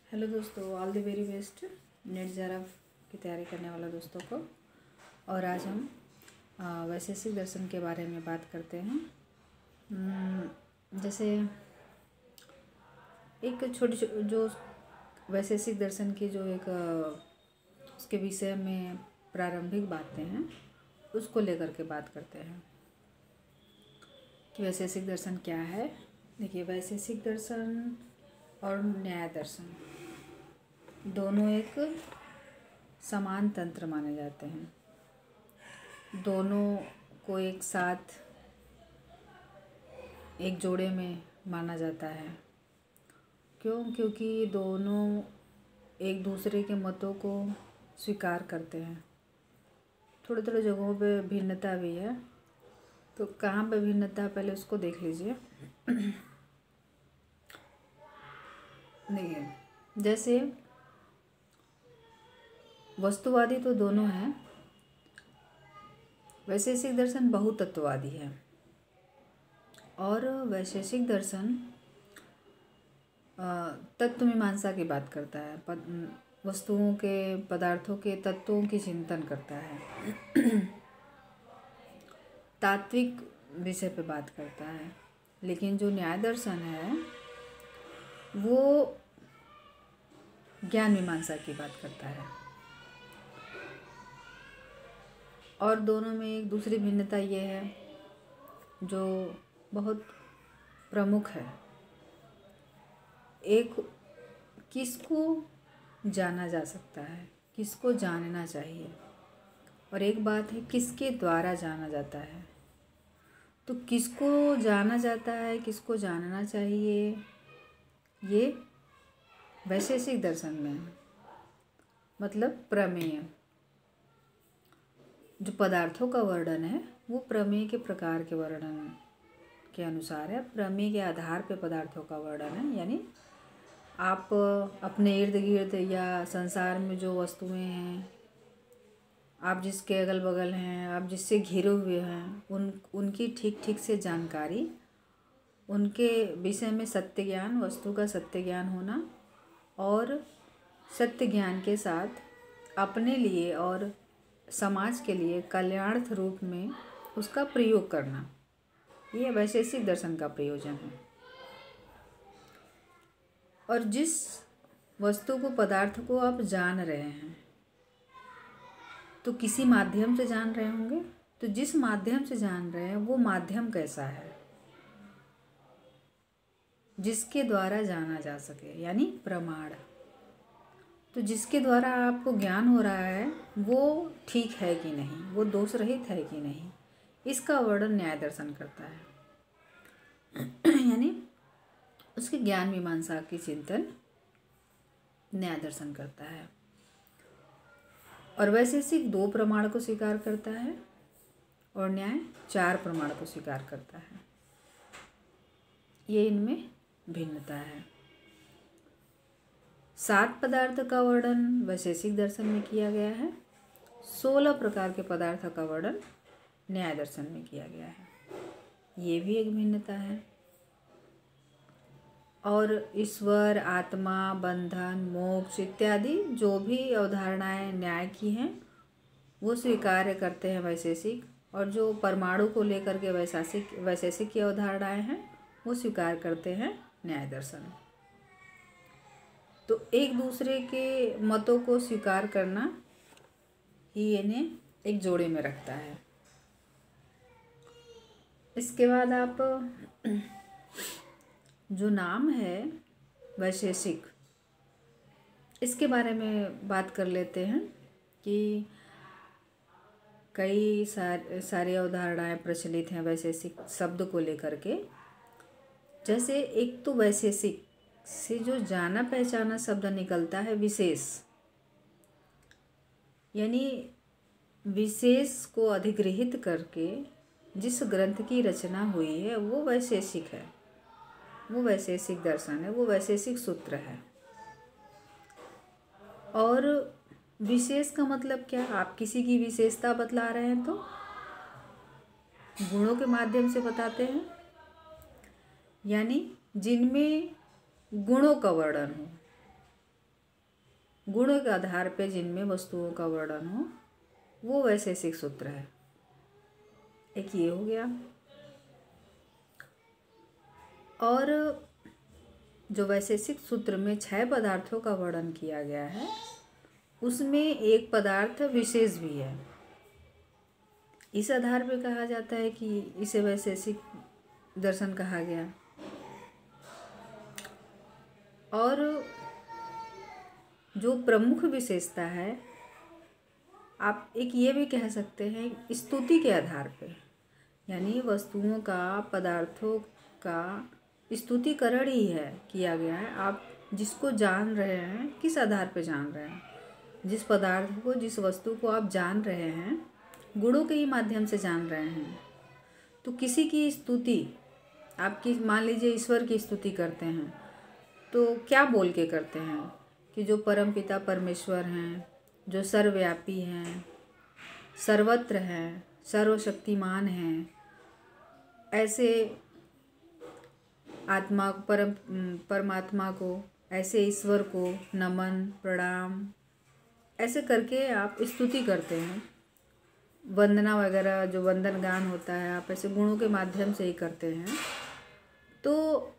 Hello दोस्तों, all the very best net JRF की तैयारी करने वाला दोस्तों को। और आज हम वैशेषिक दर्शन के बारे में बात करते हैं। जैसे एक छोटी जो वैशेषिक दर्शन की जो एक उसके विषय में प्रारंभिक बातें हैं उसको लेकर के बात करते हैं कि वैशेषिक दर्शन क्या है। देखिए, वैशेषिक दर्शन और न्याय दर्शन दोनों एक समान तंत्र माने जाते हैं। दोनों को एक साथ एक जोड़े में माना जाता है। क्योंकि दोनों एक दूसरे के मतों को स्वीकार करते हैं। थोड़े थोड़े जगहों पे भिन्नता भी है, तो कहाँ पे भिन्नता है पहले उसको देख लीजिए। देखिए, जैसे वस्तुवादी तो दोनों हैं, वैशेषिक दर्शन बहुतत्ववादी है। और वैशेषिक दर्शन तत्व मीमांसा की बात करता है, वस्तुओं के पदार्थों के तत्वों की चिंतन करता है, तात्विक विषय पे बात करता है। लेकिन जो न्याय दर्शन है वो ज्ञान मीमांसा की बात करता है। और दोनों में एक दूसरी भिन्नता ये है जो बहुत प्रमुख है। एक, किसको जाना जा सकता है, किसको जानना चाहिए, और एक बात है किसके द्वारा जाना जाता है। तो किसको जाना जाता है, किसको जानना चाहिए, ये वैशेषिक दर्शन में है। मतलब प्रमेय, जो पदार्थों का वर्णन है वो प्रमेय के प्रकार के वर्णन के अनुसार है। प्रमेय के आधार पे पदार्थों का वर्णन है। यानी आप अपने इर्द गिर्द या संसार में जो वस्तुएं हैं, आप जिसके अगल बगल हैं, आप जिससे घिरे हुए हैं, उनकी ठीक ठीक से जानकारी, उनके विषय में सत्य ज्ञान, वस्तु का सत्य ज्ञान होना, और सत्य ज्ञान के साथ अपने लिए और समाज के लिए कल्याणार्थ रूप में उसका प्रयोग करना, ये वैशेषिक दर्शन का प्रयोजन है। और जिस वस्तु को, पदार्थ को आप जान रहे हैं तो किसी माध्यम से जान रहे होंगे। तो जिस माध्यम से जान रहे हैं वो माध्यम कैसा है, जिसके द्वारा जाना जा सके, यानी प्रमाण। तो जिसके द्वारा आपको ज्ञान हो रहा है वो ठीक है कि नहीं, वो दोष रहित है कि नहीं, इसका वर्णन न्याय दर्शन करता है। यानी उसके ज्ञान मीमांसा की चिंतन न्याय दर्शन करता है। और वैशेषिक 2 प्रमाण को स्वीकार करता है और न्याय 4 प्रमाण को स्वीकार करता है। ये इनमें भिन्नता है। 7 पदार्थ का वर्णन वैशेषिक दर्शन में किया गया है, 16 प्रकार के पदार्थ का वर्णन न्याय दर्शन में किया गया है। ये भी एक भिन्नता है। और ईश्वर, आत्मा, बंधन, मोक्ष इत्यादि जो भी अवधारणाएं न्याय की हैं वो स्वीकार करते हैं वैशेषिक, और जो परमाणु को लेकर के वैशेषिक की अवधारणाएं हैं वो स्वीकार करते हैं न्याय दर्शन। तो एक दूसरे के मतों को स्वीकार करना ही इन्हें एक जोड़े में रखता है। इसके बाद आप जो नाम है वैशेषिक, इसके बारे में बात कर लेते हैं कि कई सारी अवधारणाएं प्रचलित हैं वैशेषिक शब्द को लेकर के। जैसे एक तो वैशेषिक से जो जाना पहचाना शब्द निकलता है विशेष, यानी विशेष को अधिग्रहित करके जिस ग्रंथ की रचना हुई है वो वैशेषिक है, वो वैशेषिक दर्शन है, वो वैशेषिक सूत्र है। और विशेष का मतलब क्या, आप किसी की विशेषता बतला रहे हैं तो गुणों के माध्यम से बताते हैं, यानी जिनमें गुणों का वर्णन हो, गुणों के आधार पे जिनमें वस्तुओं का वर्णन हो वो वैशेषिक सूत्र है। एक ये हो गया। और जो वैशेषिक सूत्र में 6 पदार्थों का वर्णन किया गया है उसमें एक पदार्थ विशेष भी है। इस आधार पे कहा जाता है कि इसे वैशेषिक दर्शन कहा गया। और जो प्रमुख विशेषता है, आप एक ये भी कह सकते हैं स्तुति के आधार पे, यानी वस्तुओं का, पदार्थों का स्तुतिकरण ही है किया गया है। आप जिसको जान रहे हैं किस आधार पे जान रहे हैं, जिस पदार्थ को, जिस वस्तु को आप जान रहे हैं गुणों के ही माध्यम से जान रहे हैं। तो किसी की स्तुति आपकी, मान लीजिए ईश्वर की स्तुति करते हैं तो क्या बोल के करते हैं कि जो परमपिता परमेश्वर हैं, जो सर्वव्यापी हैं, सर्वत्र हैं, सर्वशक्तिमान हैं, ऐसे आत्मा परमात्मा को, ऐसे ईश्वर को नमन प्रणाम ऐसे करके आप स्तुति करते हैं। वंदना वगैरह जो वंदन गान होता है आप ऐसे गुणों के माध्यम से ही करते हैं। तो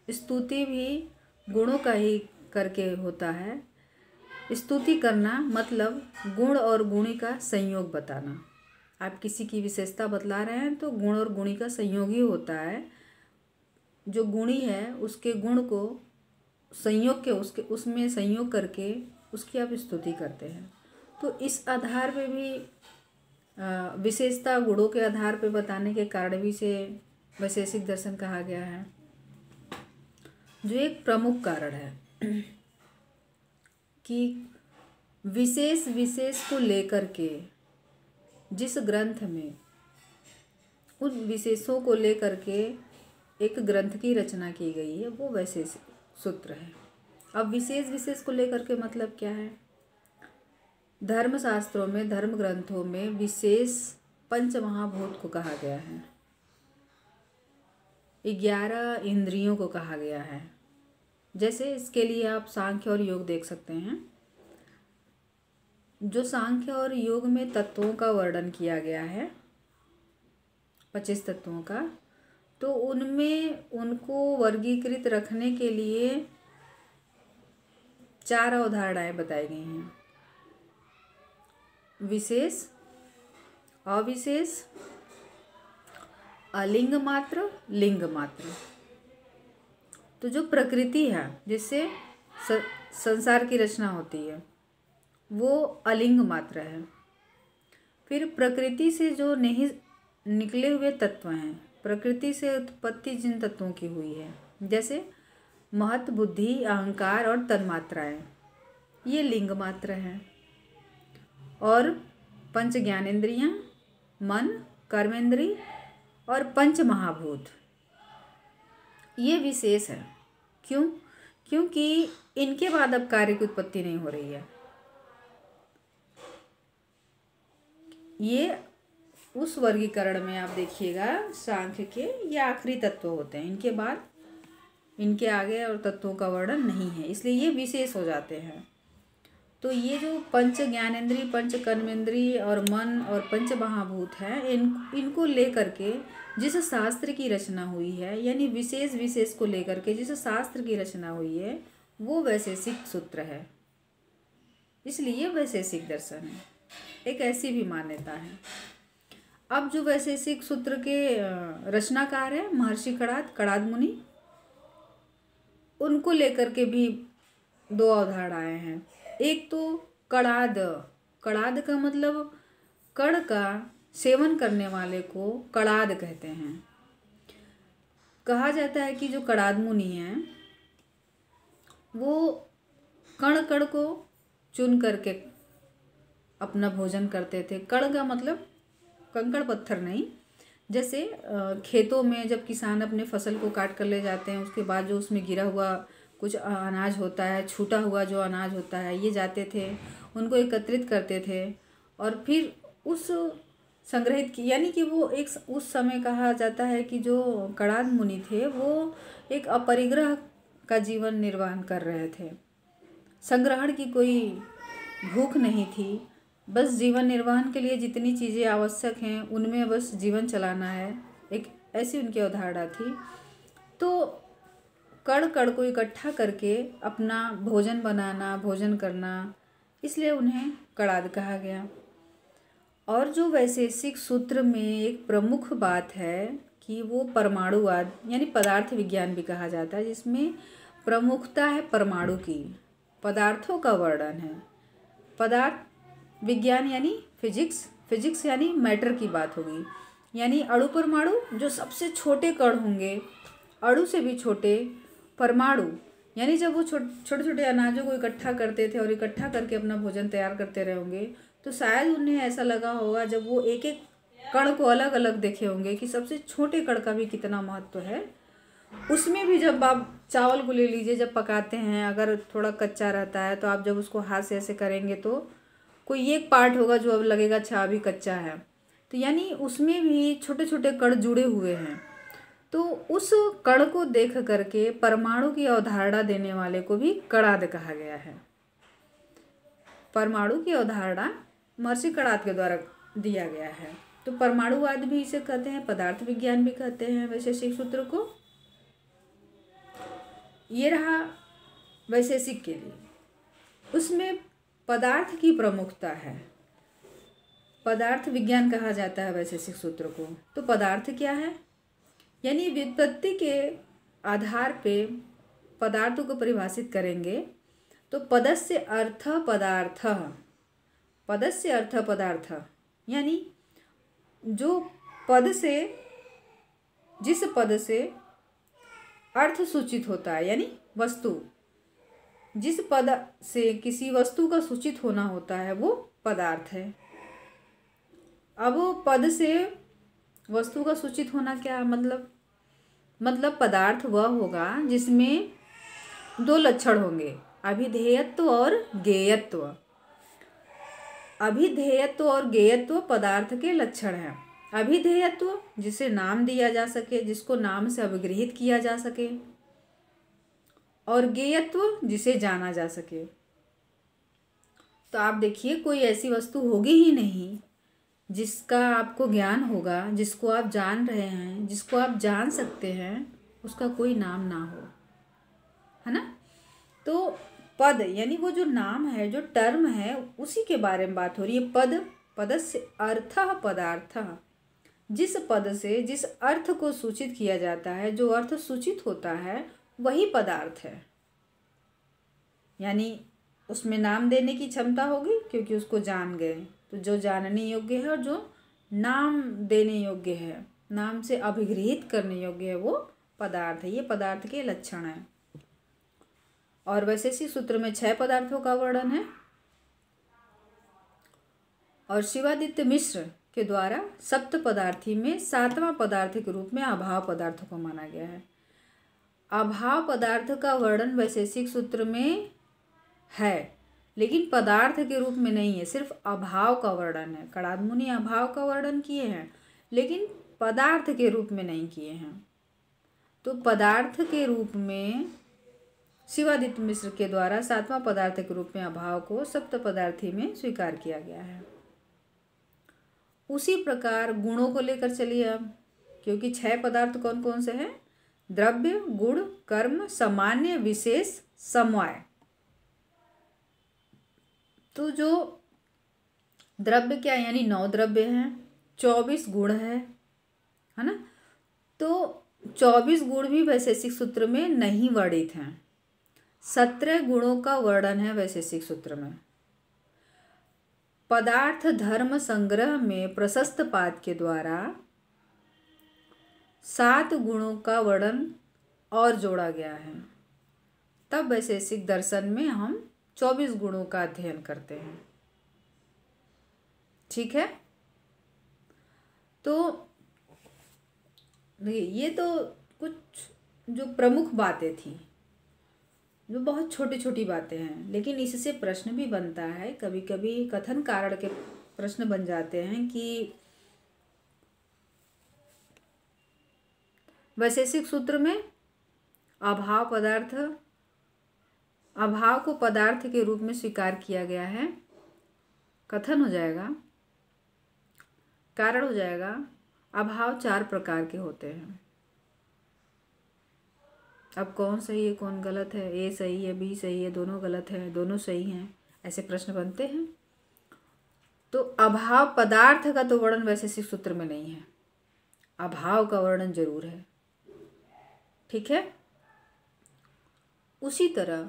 स्तुति भी गुणों का ही करके होता है। स्तुति करना मतलब गुण और गुणी का संयोग बताना। आप किसी की विशेषता बतला रहे हैं तो गुण और गुणी का संयोग ही होता है। जो गुणी है उसके गुण को संयोग के उसमें संयोग करके उसकी आप स्तुति करते हैं। तो इस आधार पे भी विशेषता गुणों के आधार पे बताने के कारण भी से वैशेषिक दर्शन कहा गया है, जो एक प्रमुख कारण है कि विशेष को लेकर के जिस ग्रंथ में उन विशेषों को लेकर के एक ग्रंथ की रचना की गई है वो वैशेषिक सूत्र है। अब विशेष को लेकर के मतलब क्या है? धर्मशास्त्रों में, धर्म ग्रंथों में विशेष पंच महाभूत को कहा गया है, 11 इंद्रियों को कहा गया है। जैसे इसके लिए आप सांख्य और योग देख सकते हैं। जो सांख्य और योग में तत्वों का वर्णन किया गया है 25 तत्वों का, तो उनमें उनको वर्गीकृत रखने के लिए 4 अवधारणाएं बताई गई हैं: विशेष, अविशेष, अलिंग मात्र, लिंग मात्र। तो जो प्रकृति है जिससे संसार की रचना होती है वो अलिंग मात्र है। फिर प्रकृति से जो नहीं निकले हुए तत्व हैं, प्रकृति से उत्पत्ति जिन तत्वों की हुई है, जैसे महत, बुद्धि, अहंकार और तन्मात्राएं, ये लिंग मात्र हैं। और पंच ज्ञानेंद्रियां, मन, कर्मेंद्रिय और पंच महाभूत, ये विशेष है। क्यों? क्योंकि इनके बाद अब कार्य की उत्पत्ति नहीं हो रही है। ये उस वर्गीकरण में आप देखिएगा सांख्य के ये आखिरी तत्व होते हैं। इनके बाद, इनके आगे और तत्वों का वर्णन नहीं है, इसलिए ये विशेष हो जाते हैं। तो ये जो पंच ज्ञानेंद्रिय, पंच कर्मेंद्रिय और मन और पंच महाभूत हैं, इनको लेकर के जिस शास्त्र की रचना हुई है, यानी विशेष को लेकर के जिस शास्त्र की रचना हुई है वो वैशेषिक सूत्र है। इसलिए वैशेषिक दर्शन है, एक ऐसी भी मान्यता है। अब जो वैशेषिक सूत्र के रचनाकार है महर्षि कणाद मुनि, उनको लेकर के भी 2 अवधारणाएं हैं। एक तो कणाद का मतलब कण का सेवन करने वाले को कणाद कहते हैं। कहा जाता है कि जो कणाद मुनि हैं वो कण को चुन करके अपना भोजन करते थे। कण का मतलब कंकड़ पत्थर नहीं। जैसे खेतों में जब किसान अपने फसल को काट कर ले जाते हैं, उसके बाद जो उसमें गिरा हुआ कुछ अनाज होता है, छूटा हुआ जो अनाज होता है, ये जाते थे, उनको एकत्रित करते थे और फिर उस संग्रहित की, यानी कि वो एक उस समय कहा जाता है कि जो कणाद मुनि थे वो एक अपरिग्रह का जीवन निर्वाह कर रहे थे। संग्रहण की कोई भूख नहीं थी, बस जीवन निर्वहन के लिए जितनी चीज़ें आवश्यक हैं उनमें बस जीवन चलाना है, एक ऐसी उनकी अवधारणा थी। तो कण कण को इकट्ठा करके अपना भोजन बनाना, भोजन करना, इसलिए उन्हें कणाद कहा गया। और जो वैशेषिक सूत्र में एक प्रमुख बात है कि वो परमाणुवाद यानी पदार्थ विज्ञान भी कहा जाता है, जिसमें प्रमुखता है परमाणु की, पदार्थों का वर्णन है। पदार्थ विज्ञान यानी फिजिक्स, फिजिक्स यानी मैटर की बात होगी, यानी अणु परमाणु जो सबसे छोटे कण होंगे, अणु से भी छोटे परमाणु, यानी जब वो छोटे छोटे अनाजों को इकट्ठा करते थे और इकट्ठा करके अपना भोजन तैयार करते रहे होंगे, तो शायद उन्हें ऐसा लगा होगा जब वो एक एक कण को अलग अलग देखे होंगे कि सबसे छोटे कण का भी कितना महत्व है। उसमें भी जब आप चावल को ले लीजिए, जब पकाते हैं अगर थोड़ा कच्चा रहता है तो आप जब उसको हाथ से ऐसे करेंगे तो कोई एक पार्ट होगा जो अब लगेगा अच्छा अभी कच्चा है, तो यानी उसमें भी छोटे छोटे कण जुड़े हुए हैं। तो उस कण को देख करके परमाणु की अवधारणा देने वाले को भी कणाद कहा गया है। परमाणु की अवधारणा महर्षि कणाद के द्वारा दिया गया है। तो परमाणुवाद भी इसे कहते हैं, पदार्थ विज्ञान भी कहते हैं वैशेषिक सूत्र को। ये रहा वैशेषिक के लिए, उसमें पदार्थ की प्रमुखता है, पदार्थ विज्ञान कहा जाता है वैशेषिक सूत्र को। तो पदार्थ क्या है, यानी व्युत्पत्ति के आधार पे पदार्थों को परिभाषित करेंगे तो पदस्य अर्थ पदार्थ, पदस्य अर्थ पदार्थ, यानी जो पद से, जिस पद से अर्थ सूचित होता है, यानी वस्तु, जिस पद से किसी वस्तु का सूचित होना होता है वो पदार्थ है। अब पद से वस्तु का सूचित होना क्या मतलब पदार्थ वह होगा जिसमें दो लक्षण होंगे, अभिधेयत्व और गेयत्व। अभिधेयत्व और गेयत्व पदार्थ के लक्षण हैं। अभिधेयत्व जिसे नाम दिया जा सके, जिसको नाम से अभिगृहित किया जा सके, और गेयत्व जिसे जाना जा सके। तो आप देखिए कोई ऐसी वस्तु होगी ही नहीं जिसका आपको ज्ञान होगा, जिसको आप जान रहे हैं, जिसको आप जान सकते हैं, उसका कोई नाम ना हो, है ना। तो पद यानी वो जो नाम है, जो टर्म है, उसी के बारे में बात हो रही है। पद, पदस्य अर्थः पदार्थः, जिस पद से जिस अर्थ को सूचित किया जाता है, जो अर्थ सूचित होता है वही पदार्थ है। यानी उसमें नाम देने की क्षमता होगी क्योंकि उसको जान गए, तो जो जानने योग्य है और जो नाम देने योग्य है, नाम से अभिगृहित करने योग्य है, वो पदार्थ है। ये पदार्थ के लक्षण हैं। और वैशेषिक सूत्र में 6 पदार्थों का वर्णन है और शिवादित्य मिश्र के द्वारा सप्त पदार्थी में 7वां पदार्थ के रूप में अभाव पदार्थों को माना गया है। अभाव पदार्थ का वर्णन वैशेषिक सूत्र में है, लेकिन पदार्थ के रूप में नहीं है, सिर्फ अभाव का वर्णन है। कणाद मुनि अभाव का वर्णन किए हैं लेकिन पदार्थ के रूप में नहीं किए हैं। तो पदार्थ के रूप में शिवादित्य मिश्र के द्वारा 7वां पदार्थ के रूप में अभाव को सप्त पदार्थी में स्वीकार किया गया है। उसी प्रकार गुणों को लेकर चलिए अब, क्योंकि 6 पदार्थ कौन कौन से हैं? द्रव्य, गुण, कर्म, सामान्य, विशेष, समवाय। तो जो द्रव्य क्या, यानी 9 द्रव्य हैं, 24 गुण है ना। तो 24 गुण भी वैशेषिक सूत्र में नहीं वर्णित हैं। 17 गुणों का वर्णन है वैशेषिक सूत्र में। पदार्थ धर्म संग्रह में प्रशस्त पाद के द्वारा 7 गुणों का वर्णन और जोड़ा गया है। तब वैशेषिक दर्शन में हम 24 गुणों का अध्ययन करते हैं। ठीक है, तो ये तो कुछ जो प्रमुख बातें थी, जो बहुत छोटी छोटी बातें हैं, लेकिन इससे प्रश्न भी बनता है। कभी कभी कथन कारण के प्रश्न बन जाते हैं कि वैशेषिक सूत्र में अभाव पदार्थ अभाव को पदार्थ के रूप में स्वीकार किया गया है। कथन हो जाएगा, कारण हो जाएगा, अभाव 4 प्रकार के होते हैं। अब कौन सही है कौन गलत है, ए सही है बी सही है, दोनों गलत है, दोनों सही हैं, ऐसे प्रश्न बनते हैं। तो अभाव पदार्थ का तो वर्णन वैशेषिक सूत्र में नहीं है, अभाव का वर्णन जरूर है। ठीक है। उसी तरह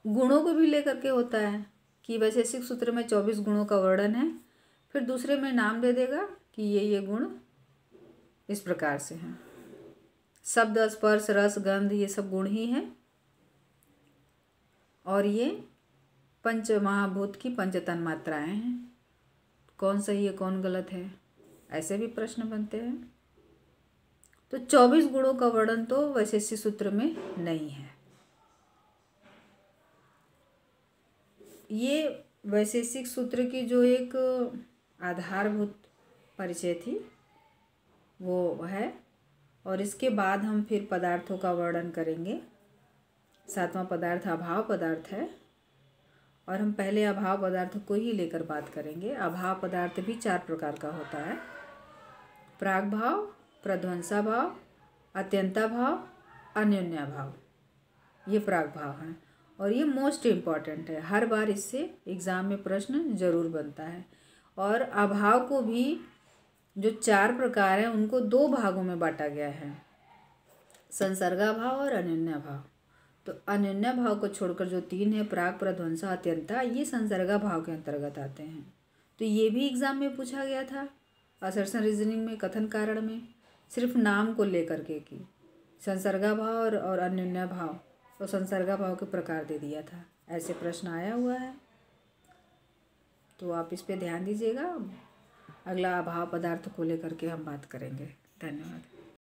गुणों को भी लेकर के होता है कि वैशेषिक सूत्र में 24 गुणों का वर्णन है, फिर दूसरे में नाम दे देगा कि ये गुण इस प्रकार से हैं। शब्द, स्पर्श, रस, गंध, ये सब गुण ही हैं और ये पंच महाभूत की पंच तन्मात्राएं हैं। कौन सही है कौन गलत है, ऐसे भी प्रश्न बनते हैं। तो 24 गुणों का वर्णन तो वैशेषिक सूत्र में नहीं है। ये वैशेषिक सूत्र की जो एक आधारभूत परिचय थी वो है, और इसके बाद हम फिर पदार्थों का वर्णन करेंगे। 7वां पदार्थ अभाव पदार्थ है और हम पहले अभाव पदार्थ को ही लेकर बात करेंगे। अभाव पदार्थ भी 4 प्रकार का होता है, प्राग भाव, प्रध्वंसा भाव, अत्यंता भाव, अन्योन्या भाव। ये प्राग भाव हैं और ये मोस्ट इम्पॉर्टेंट है, हर बार इससे एग्ज़ाम में प्रश्न जरूर बनता है। और अभाव को भी जो 4 प्रकार हैं उनको 2 भागों में बांटा गया है, संसर्गा भाव और अन्योन्या भाव। तो अन्योन्या भाव को छोड़कर जो 3 है, प्राग, प्रध्वंसा, अत्यंता, ये संसर्गा भाव के अंतर्गत आते हैं। तो ये भी एग्ज़ाम में पूछा गया था असर्शन रीजनिंग में, कथन कारण में, सिर्फ नाम को लेकर के कि संसर्गा भाव और अन्योन्या भाव, तो संसर्गा भाव के प्रकार दे दिया था, ऐसे प्रश्न आया हुआ है। तो आप इस पे ध्यान दीजिएगा। अगला अभाव पदार्थ को लेकर के हम बात करेंगे। धन्यवाद।